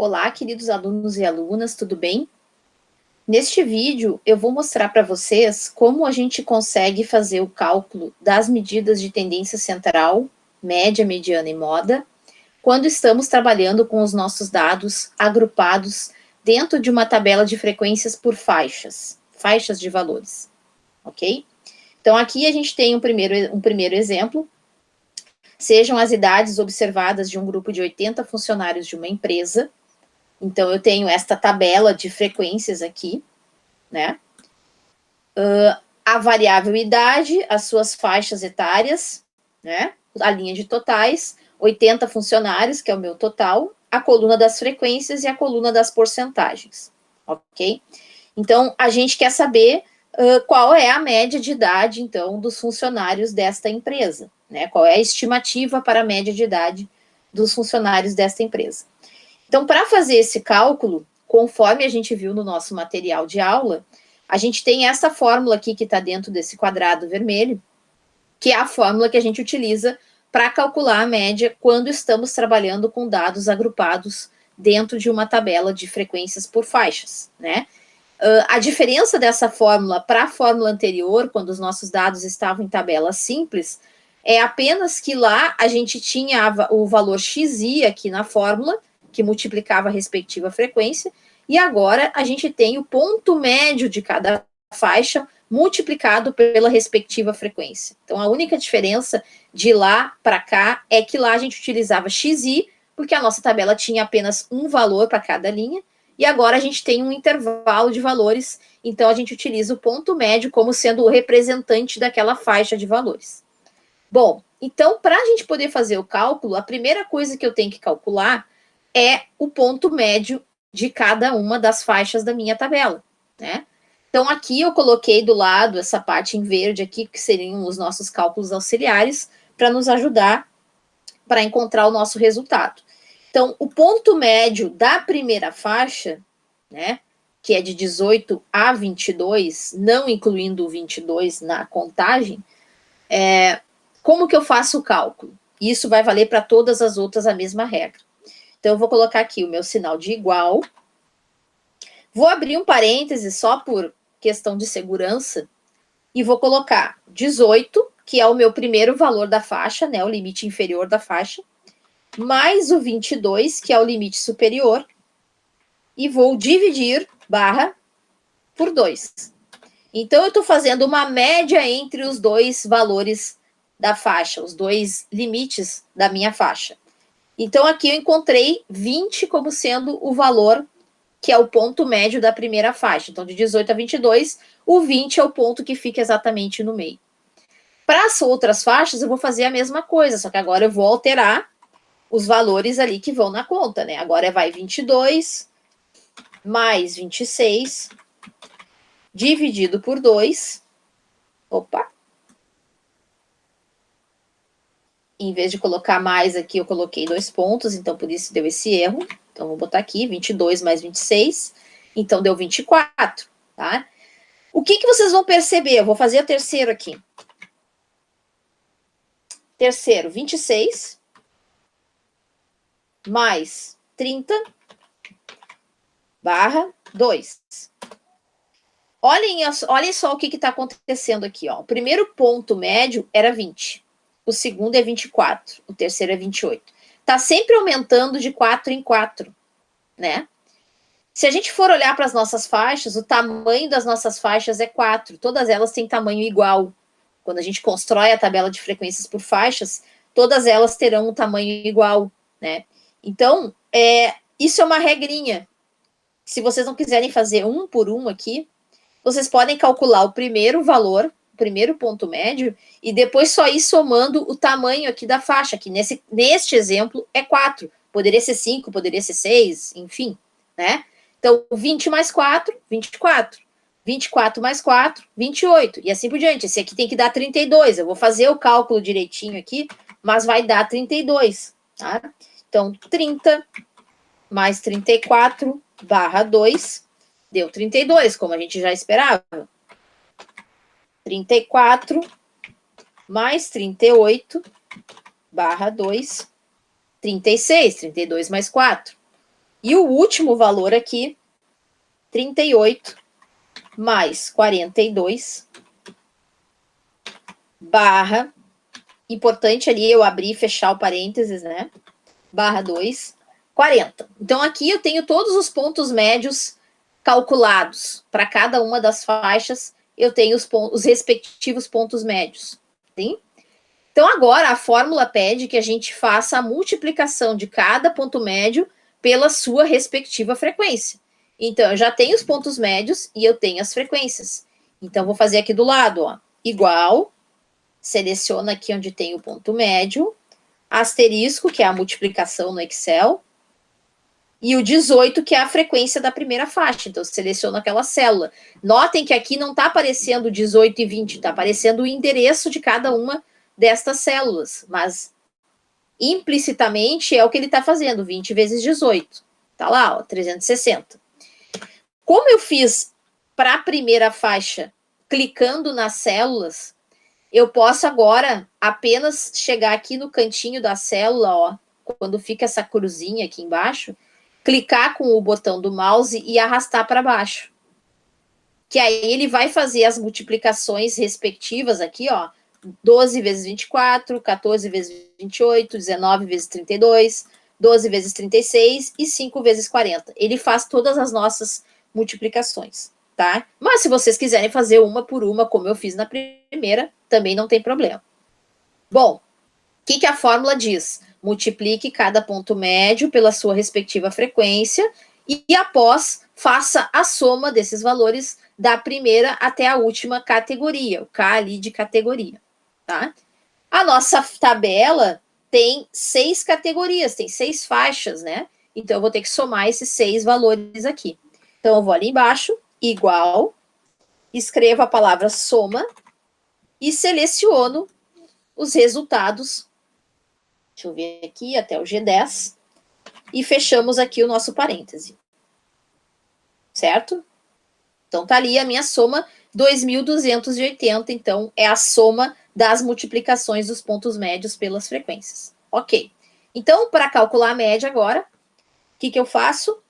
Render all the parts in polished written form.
Olá, queridos alunos e alunas, tudo bem? Neste vídeo, eu vou mostrar para vocês como a gente consegue fazer o cálculo das medidas de tendência central, média, mediana e moda, quando estamos trabalhando com os nossos dados agrupados dentro de uma tabela de frequências por faixas de valores, ok? Então, aqui a gente tem um primeiro exemplo. Sejam as idades observadas de um grupo de 80 funcionários de uma empresa. Então, eu tenho esta tabela de frequências aqui, né? A variável idade, as suas faixas etárias, né? A linha de totais, 80 funcionários, que é o meu total, a coluna das frequências e a coluna das porcentagens, ok? Então, a gente quer saber qual é a média de idade, então, dos funcionários desta empresa, né? Qual é a estimativa para a média de idade dos funcionários desta empresa. Então, para fazer esse cálculo, conforme a gente viu no nosso material de aula, a gente tem essa fórmula aqui que está dentro desse quadrado vermelho, que é a fórmula que a gente utiliza para calcular a média quando estamos trabalhando com dados agrupados dentro de uma tabela de frequências por faixas, né? A diferença dessa fórmula para a fórmula anterior, quando os nossos dados estavam em tabela simples, é apenas que lá a gente tinha o valor xi aqui na fórmula, que multiplicava a respectiva frequência, e agora a gente tem o ponto médio de cada faixa multiplicado pela respectiva frequência. Então, a única diferença de lá para cá é que lá a gente utilizava xi, porque a nossa tabela tinha apenas um valor para cada linha, e agora a gente tem um intervalo de valores, então a gente utiliza o ponto médio como sendo o representante daquela faixa de valores. Bom, então, para a gente poder fazer o cálculo, a primeira coisa que eu tenho que calcular é o ponto médio de cada uma das faixas da minha tabela, né? Então, aqui eu coloquei do lado essa parte em verde aqui, que seriam os nossos cálculos auxiliares, para nos ajudar para encontrar o nosso resultado. Então, o ponto médio da primeira faixa, né, que é de 18 a 22, não incluindo o 22 na contagem, como que eu faço o cálculo? Isso vai valer para todas as outras a mesma regra. Então, eu vou colocar aqui o meu sinal de igual. Vou abrir um parêntese só por questão de segurança e vou colocar 18, que é o meu primeiro valor da faixa, né, o limite inferior da faixa, mais o 22, que é o limite superior, e vou dividir barra por 2. Então, eu estou fazendo uma média entre os dois valores da faixa, os dois limites da minha faixa. Então, aqui eu encontrei 20 como sendo o valor que é o ponto médio da primeira faixa. Então, de 18 a 22, o 20 é o ponto que fica exatamente no meio. Para as outras faixas, eu vou fazer a mesma coisa, só que agora eu vou alterar os valores ali que vão na conta, né? Agora vai 22 mais 26 dividido por 2. Opa! Em vez de colocar mais aqui, eu coloquei 2 pontos, então por isso deu esse erro. Então, vou botar aqui 22 mais 26, então deu 24, tá? O que vocês vão perceber? Eu vou fazer o terceiro aqui. Terceiro, 26 mais 30 barra 2. Olhem só o que está acontecendo aqui. Ó. O primeiro ponto médio era 20. O segundo é 24. O terceiro é 28. Está sempre aumentando de 4 em 4, né? Se a gente for olhar para as nossas faixas, o tamanho das nossas faixas é 4. Todas elas têm tamanho igual. Quando a gente constrói a tabela de frequências por faixas, todas elas terão um tamanho igual, né? Então, isso é uma regrinha. Se vocês não quiserem fazer um por um aqui, vocês podem calcular o primeiro valor, o primeiro ponto médio, e depois só ir somando o tamanho aqui da faixa, que neste exemplo é 4. Poderia ser 5, poderia ser 6, enfim, né? Então, 20 mais 4, 24. 24 mais 4, 28. E assim por diante. Esse aqui tem que dar 32. Eu vou fazer o cálculo direitinho aqui, mas vai dar 32, tá? Então, 30 mais 34 barra 2 deu 32, como a gente já esperava. 34 mais 38 barra 2, 36. 32 mais 4, E o último valor aqui, 38 mais 42, barra, importante ali eu abrir e fechar o parênteses, né? Barra 2, 40. Então, aqui eu tenho todos os pontos médios calculados. Para cada uma das faixas, eu tenho os respectivos pontos médios. Sim? Então, agora, a fórmula pede que a gente faça a multiplicação de cada ponto médio pela sua respectiva frequência. Então, eu já tenho os pontos médios e eu tenho as frequências. Então, vou fazer aqui do lado, ó, igual, seleciona aqui onde tem o ponto médio, asterisco, que é a multiplicação no Excel, e o 18, que é a frequência da primeira faixa. Então, seleciono aquela célula. Notem que aqui não está aparecendo 18 e 20, está aparecendo o endereço de cada uma destas células, mas implicitamente é o que ele está fazendo, 20 vezes 18. Está lá, ó, 360. Como eu fiz para a primeira faixa, clicando nas células, eu posso agora apenas chegar aqui no cantinho da célula, ó, quando fica essa cruzinha aqui embaixo, clicar com o botão do mouse e arrastar para baixo. Que aí ele vai fazer as multiplicações respectivas aqui, ó, 12 vezes 24, 14 vezes 28, 19 vezes 32, 12 vezes 36 e 5 vezes 40. Ele faz todas as nossas multiplicações, tá? Mas se vocês quiserem fazer uma por uma, como eu fiz na primeira, também não tem problema. Bom, o que a fórmula diz? Multiplique cada ponto médio pela sua respectiva frequência e após faça a soma desses valores da primeira até a última categoria, o K ali de categoria, tá? A nossa tabela tem 6 categorias, tem 6 faixas, né? Então, eu vou ter que somar esses 6 valores aqui. Então, eu vou ali embaixo, igual, escrevo a palavra soma e seleciono os resultados. Deixa eu ver aqui, até o G10. E fechamos aqui o nosso parêntese. Certo? Então, tá ali a minha soma, 2.280. Então, é a soma das multiplicações dos pontos médios pelas frequências. Ok. Então, para calcular a média agora, o que eu faço?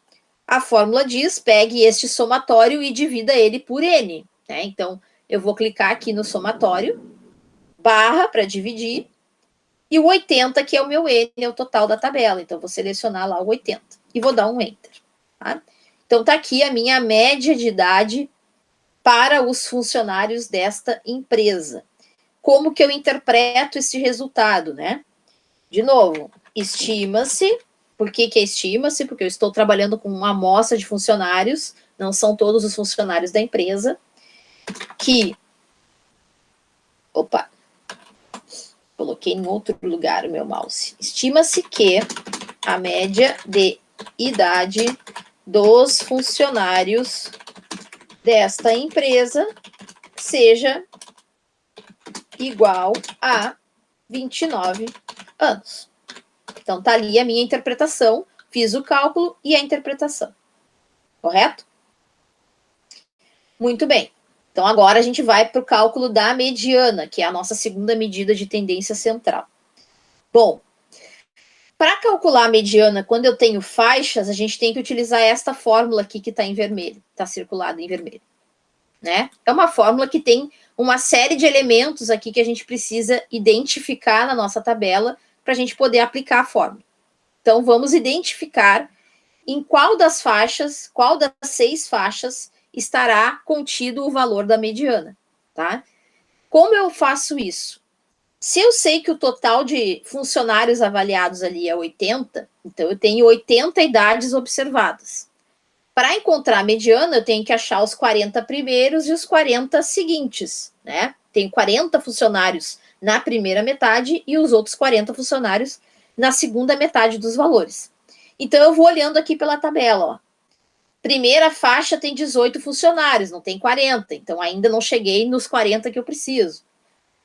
A fórmula diz, pegue este somatório e divida ele por N. Né? Então, eu vou clicar aqui no somatório, barra para dividir, e o 80, que é o meu N, é o total da tabela. Então, vou selecionar lá o 80 e vou dar um Enter. Tá? Então, tá aqui a minha média de idade para os funcionários desta empresa. Como que eu interpreto esse resultado, né? De novo, estima-se. Por que estima-se? Porque eu estou trabalhando com uma amostra de funcionários, não são todos os funcionários da empresa, que... Opa! Coloquei em outro lugar o meu mouse. Estima-se que a média de idade dos funcionários desta empresa seja igual a 29 anos. Então, tá ali a minha interpretação, fiz o cálculo e a interpretação. Correto? Muito bem. Então, agora a gente vai para o cálculo da mediana, que é a nossa segunda medida de tendência central. Bom, para calcular a mediana, quando eu tenho faixas, a gente tem que utilizar esta fórmula aqui que está em vermelho, está circulada em vermelho. Né? É uma fórmula que tem uma série de elementos aqui que a gente precisa identificar na nossa tabela para a gente poder aplicar a fórmula. Então, vamos identificar em qual das faixas, qual das 6 faixas estará contido o valor da mediana, tá? Como eu faço isso? Se eu sei que o total de funcionários avaliados ali é 80, então eu tenho 80 idades observadas. Para encontrar a mediana, eu tenho que achar os 40 primeiros e os 40 seguintes, né? Tenho 40 funcionários na primeira metade e os outros 40 funcionários na segunda metade dos valores. Então, eu vou olhando aqui pela tabela, ó. Primeira faixa tem 18 funcionários, não tem 40, então ainda não cheguei nos 40 que eu preciso.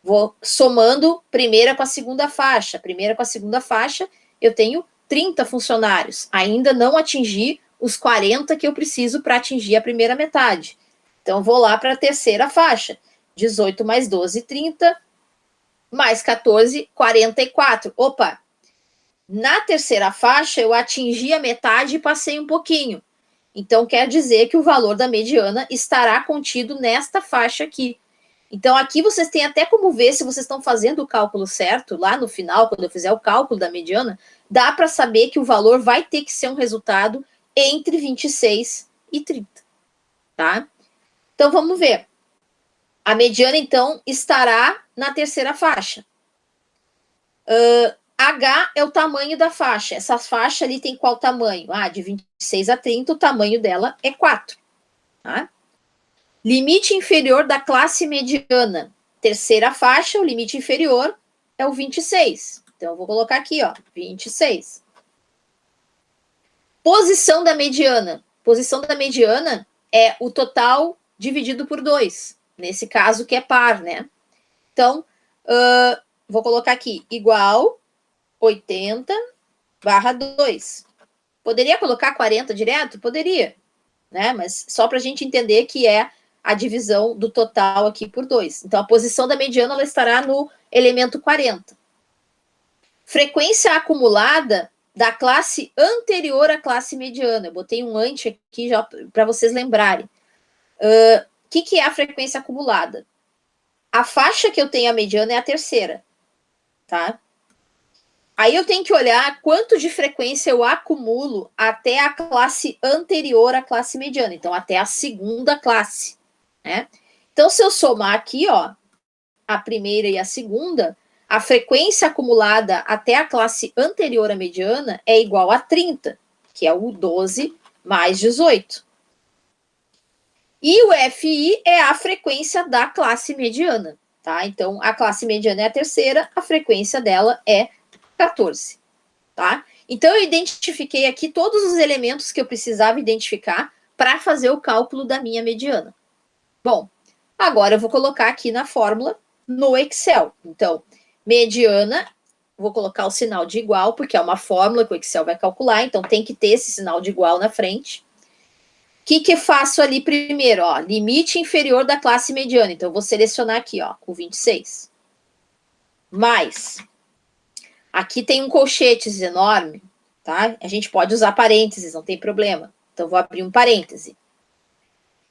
Vou somando primeira com a segunda faixa. Primeira com a segunda faixa, eu tenho 30 funcionários. Ainda não atingi os 40 que eu preciso para atingir a primeira metade. Então, vou lá para a terceira faixa. 18 mais 12, 30, mais 14, 44. Opa! Na terceira faixa, eu atingi a metade e passei um pouquinho. Então, quer dizer que o valor da mediana estará contido nesta faixa aqui. Então, aqui vocês têm até como ver se vocês estão fazendo o cálculo certo, lá no final, quando eu fizer o cálculo da mediana, dá para saber que o valor vai ter que ser um resultado entre 26 e 30, tá? Então, vamos ver. A mediana, então, estará na terceira faixa. H é o tamanho da faixa. Essa faixa ali tem qual tamanho? De 26 a 30, o tamanho dela é 4. Tá? Limite inferior da classe mediana. Terceira faixa, o limite inferior é o 26. Então, eu vou colocar aqui, 26. Posição da mediana. Posição da mediana é o total dividido por 2. Nesse caso, que é par, né? Então, vou colocar aqui, igual 80/2. Poderia colocar 40 direto? Poderia, né? Mas só para a gente entender que é a divisão do total aqui por 2. Então, a posição da mediana ela estará no elemento 40. Frequência acumulada da classe anterior à classe mediana. Eu botei um ante aqui já para vocês lembrarem. O que é a frequência acumulada? A faixa que eu tenho a mediana é a terceira, tá? Aí eu tenho que olhar quanto de frequência eu acumulo até a classe anterior à classe mediana, então até a segunda classe, né? Então, se eu somar aqui, a primeira e a segunda, a frequência acumulada até a classe anterior à mediana é igual a 30, que é o 12 mais 18. E o FI é a frequência da classe mediana, tá? Então, a classe mediana é a terceira, a frequência dela é 14, tá? Então, eu identifiquei aqui todos os elementos que eu precisava identificar para fazer o cálculo da minha mediana. Bom, agora eu vou colocar aqui na fórmula no Excel. Então, mediana, vou colocar o sinal de igual, porque é uma fórmula que o Excel vai calcular, então tem que ter esse sinal de igual na frente. O que eu faço ali primeiro? Limite inferior da classe mediana. Então, eu vou selecionar aqui, com 26. Mais. Aqui tem um colchetes enorme, tá? A gente pode usar parênteses, não tem problema. Então, vou abrir um parêntese.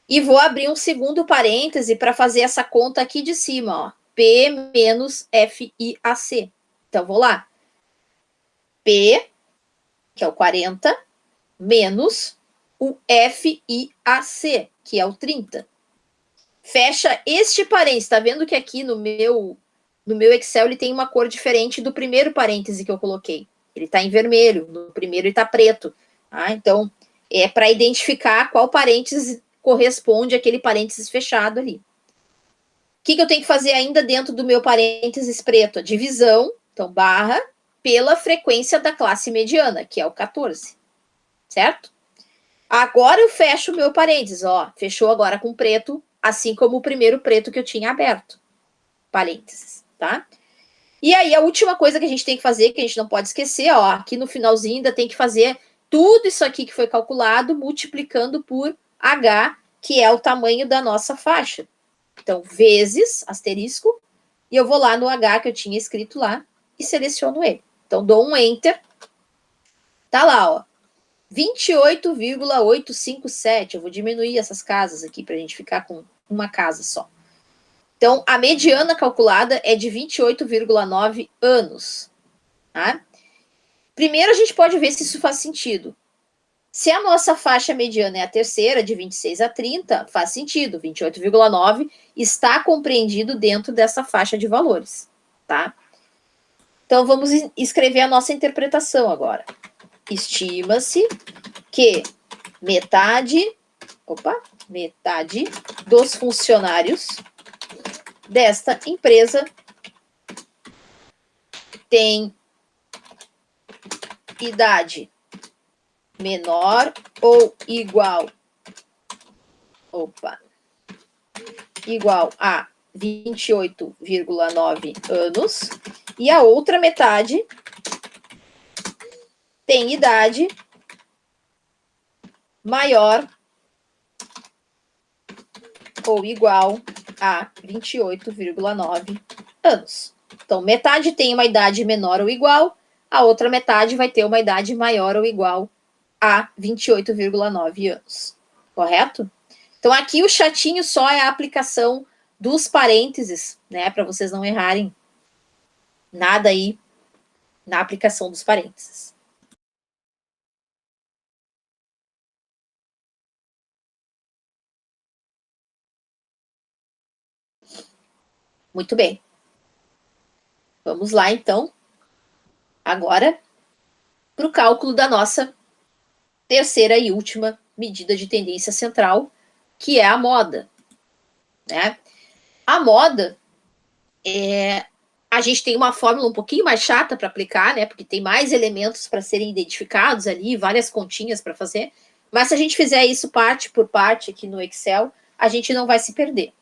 E vou abrir um segundo parêntese para fazer essa conta aqui de cima, P menos FIAC. Então, vou lá. P, que é o 40, menos o FIAC, que é o 30. Fecha este parêntese. Tá vendo que aqui no meu Excel ele tem uma cor diferente do primeiro parêntese que eu coloquei. Ele está em vermelho, no primeiro ele está preto. Tá? Então, é para identificar qual parêntese corresponde àquele parênteses fechado ali. O que eu tenho que fazer ainda dentro do meu parênteses preto? A divisão, então, barra, pela frequência da classe mediana, que é o 14. Certo? Agora eu fecho o meu parênteses, fechou agora com preto, assim como o primeiro preto que eu tinha aberto. Parênteses, tá? E aí a última coisa que a gente tem que fazer, que a gente não pode esquecer, aqui no finalzinho ainda tem que fazer tudo isso aqui que foi calculado, multiplicando por H, que é o tamanho da nossa faixa. Então, vezes, asterisco, e eu vou lá no H que eu tinha escrito lá e seleciono ele. Então, dou um Enter. Tá lá, 28,857. Eu vou diminuir essas casas aqui para a gente ficar com uma casa só. Então, a mediana calculada é de 28,9 anos. Tá? Primeiro, a gente pode ver se isso faz sentido. Se a nossa faixa mediana é a terceira, de 26 a 30, faz sentido. 28,9 está compreendido dentro dessa faixa de valores. Tá? Então, vamos escrever a nossa interpretação agora. Estima-se que metade dos funcionários desta empresa tem idade menor ou igual a 28,9 anos, e a outra metade tem idade maior ou igual a 28,9 anos. Então, metade tem uma idade menor ou igual, a outra metade vai ter uma idade maior ou igual a 28,9 anos, correto? Então, aqui o chatinho só é a aplicação dos parênteses, né, para vocês não errarem nada aí na aplicação dos parênteses. Muito bem. Vamos lá, então, agora, para o cálculo da nossa terceira e última medida de tendência central, que é a moda, né? A moda, a gente tem uma fórmula um pouquinho mais chata para aplicar, né? Porque tem mais elementos para serem identificados ali, várias continhas para fazer. Mas se a gente fizer isso parte por parte aqui no Excel, a gente não vai se perder.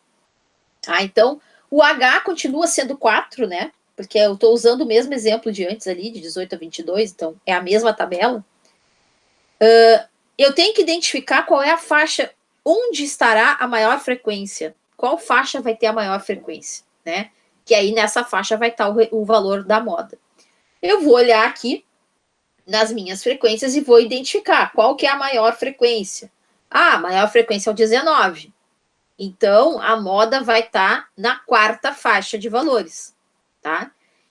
Então, o H continua sendo 4, né? Porque eu estou usando o mesmo exemplo de antes ali, de 18 a 22, então é a mesma tabela. Eu tenho que identificar qual é a faixa onde estará a maior frequência. Qual faixa vai ter a maior frequência, né? Que aí nessa faixa vai estar o valor da moda. Eu vou olhar aqui nas minhas frequências e vou identificar qual que é a maior frequência. A maior frequência é o 19. Então, a moda vai estar na quarta faixa de valores, tá?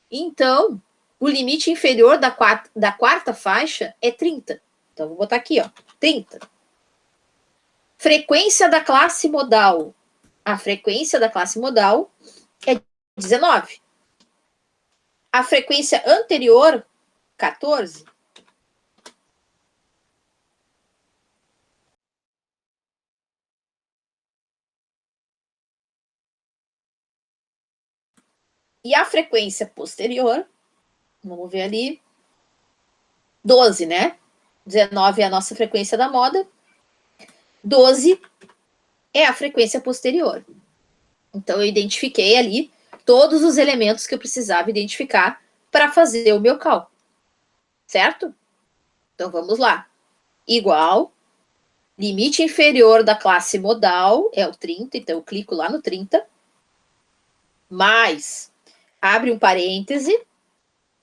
Então, o limite inferior da quarta faixa é 30. Então, vou botar aqui, ó, 30. Frequência da classe modal. A frequência da classe modal é 19. A frequência anterior, 14. E a frequência posterior, vamos ver ali, 12, né? 19 é a nossa frequência da moda. 12 é a frequência posterior. Então, eu identifiquei ali todos os elementos que eu precisava identificar para fazer o meu cálculo. Certo? Então, vamos lá. Igual, limite inferior da classe modal é o 30, então eu clico lá no 30, mais, abre um parêntese,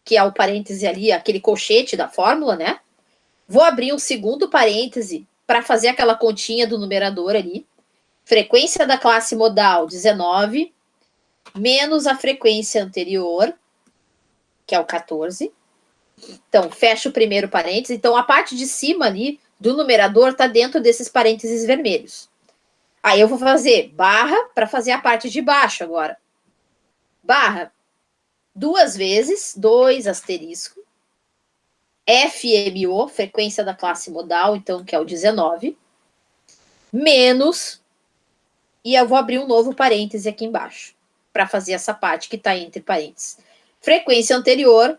que é o parêntese ali, aquele colchete da fórmula, né? Vou abrir um segundo parêntese para fazer aquela continha do numerador ali. Frequência da classe modal, 19, menos a frequência anterior, que é o 14. Então, fecha o primeiro parêntese. Então, a parte de cima ali do numerador está dentro desses parênteses vermelhos. Aí eu vou fazer barra para fazer a parte de baixo agora. Barra, 2 vezes, 2 asterisco, FMO, frequência da classe modal, então, que é o 19, menos, e eu vou abrir um novo parêntese aqui embaixo, para fazer essa parte que está entre parênteses. Frequência anterior,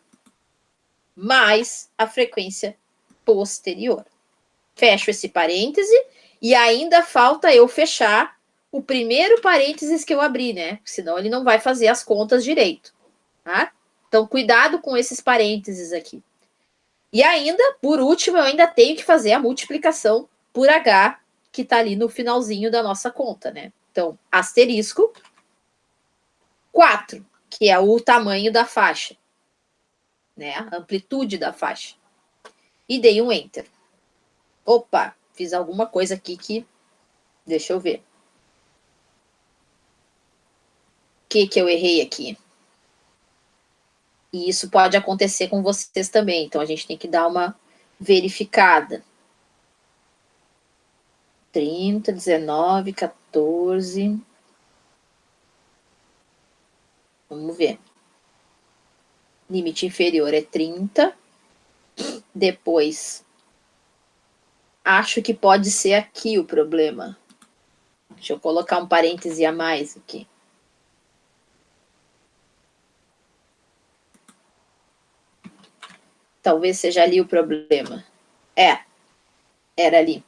mais a frequência posterior. Fecho esse parêntese, e ainda falta eu fechar o primeiro parênteses que eu abri, né? Senão ele não vai fazer as contas direito, tá? Então, cuidado com esses parênteses aqui. E ainda, por último, eu ainda tenho que fazer a multiplicação por H, que está ali no finalzinho da nossa conta, né? Então, asterisco 4, que é o tamanho da faixa, né? A amplitude da faixa. E dei um Enter. Opa, fiz alguma coisa aqui que... Deixa eu ver. O que eu errei aqui? E isso pode acontecer com vocês também, então a gente tem que dar uma verificada. 30, 19, 14. Vamos ver. Limite inferior é 30. Depois, acho que pode ser aqui o problema. Deixa eu colocar um parêntese a mais aqui. Talvez seja ali o problema. Era ali.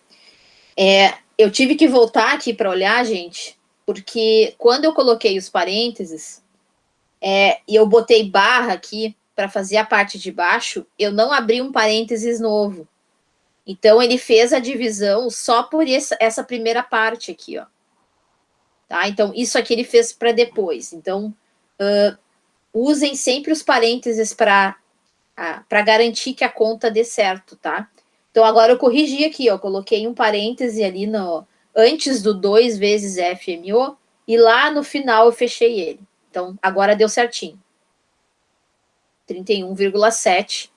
Eu tive que voltar aqui para olhar, gente, porque quando eu coloquei os parênteses, e eu botei barra aqui para fazer a parte de baixo, eu não abri um parênteses novo. Então, ele fez a divisão só por essa primeira parte aqui, ó. Tá? Então, isso aqui ele fez para depois. Então, usem sempre os parênteses para para garantir que a conta dê certo, tá? Então, agora eu corrigi aqui, ó, coloquei um parêntese ali no, antes do 2 vezes FMO, e lá no final eu fechei ele. Então, agora deu certinho. 31,7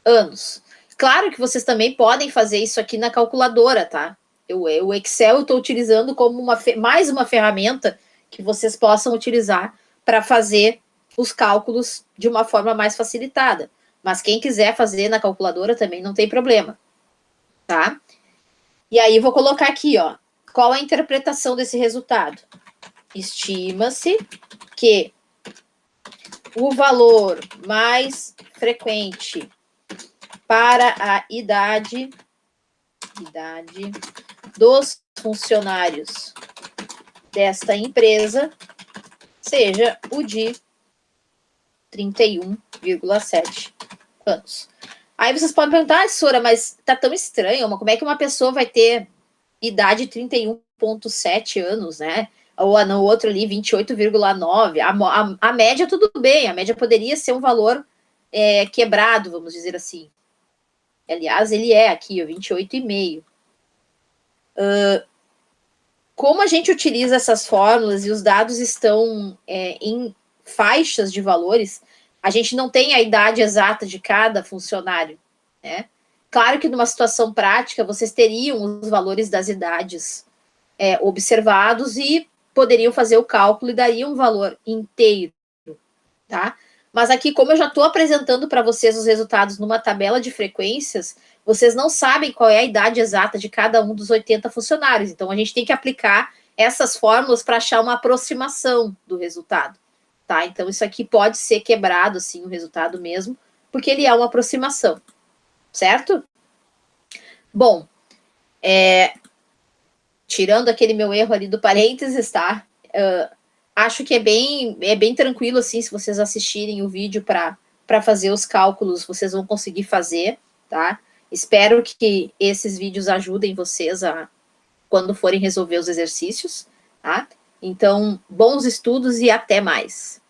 anos. Claro que vocês também podem fazer isso aqui na calculadora, tá? O Excel eu estou utilizando como mais uma ferramenta que vocês possam utilizar para fazer os cálculos de uma forma mais facilitada. Mas quem quiser fazer na calculadora também não tem problema, tá? E aí vou colocar aqui, ó, qual a interpretação desse resultado? Estima-se que o valor mais frequente para a idade dos funcionários desta empresa seja o de 31,7 anos. Aí vocês podem perguntar, Sora, mas tá tão estranho, como é que uma pessoa vai ter idade 31,7 anos, né? Ou no outro ali, 28,9. A média, tudo bem, a média poderia ser um valor quebrado, vamos dizer assim. Aliás, ele é aqui, ó, 28,5. Como a gente utiliza essas fórmulas e os dados estão em faixas de valores, a gente não tem a idade exata de cada funcionário, né? Claro que numa situação prática, vocês teriam os valores das idades observados e poderiam fazer o cálculo e dariam um valor inteiro, tá? Mas aqui, como eu já estou apresentando para vocês os resultados numa tabela de frequências, vocês não sabem qual é a idade exata de cada um dos 80 funcionários. Então, a gente tem que aplicar essas fórmulas para achar uma aproximação do resultado, tá? Então, isso aqui pode ser quebrado, assim, o resultado mesmo, porque ele é uma aproximação, certo? Bom, tirando aquele meu erro ali do parênteses, tá? Acho que é bem tranquilo, assim, se vocês assistirem o vídeo para fazer os cálculos, vocês vão conseguir fazer, tá? Espero que esses vídeos ajudem vocês quando forem resolver os exercícios, tá? Então, bons estudos e até mais.